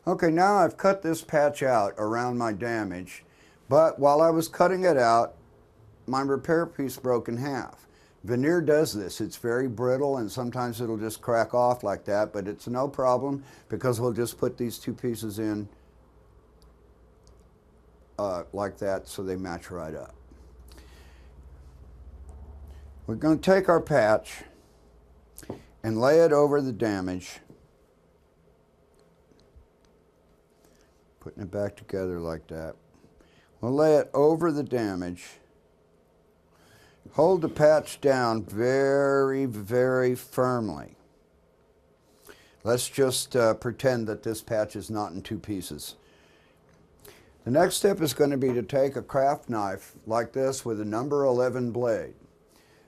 Okay, now I've cut this patch out around my damage, but while I was cutting it out, my repair piece broke in half. Veneer does this. It's very brittle and sometimes it'll just crack off like that, but it's no problem because we'll just put these two pieces in like that so they match right up. We're going to take our patch and lay it over the damage, putting it back together like that. We'll lay it over the damage. Hold the patch down very, very firmly. Let's just pretend that this patch is not in two pieces. The next step is going to be to take a craft knife like this with a number 11 blade.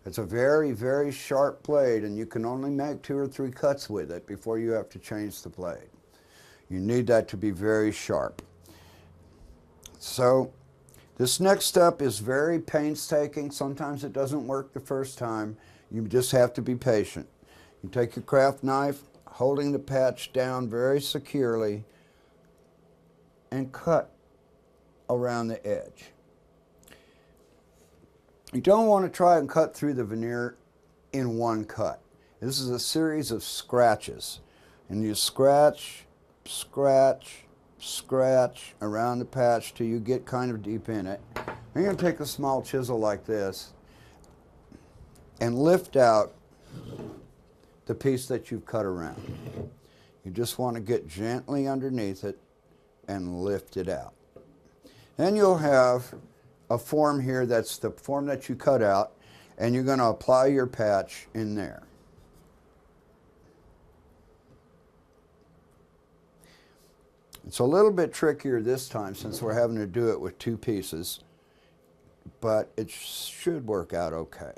It's a very, very sharp blade and you can only make 2 or 3 cuts with it before you have to change the blade. You need that to be very sharp. So this next step is very painstaking. Sometimes it doesn't work the first time. You just have to be patient. You take your craft knife, holding the patch down very securely, and cut around the edge. You don't want to try and cut through the veneer in one cut. This is a series of scratches. And you scratch, scratch, scratch around the patch till you get kind of deep in it. Then you're going to take a small chisel like this and lift out the piece that you've cut around. You just want to get gently underneath it and lift it out. Then you'll have a form here that's the form that you cut out, and you're going to apply your patch in there. It's a little bit trickier this time since we're having to do it with 2 pieces, but it should work out okay.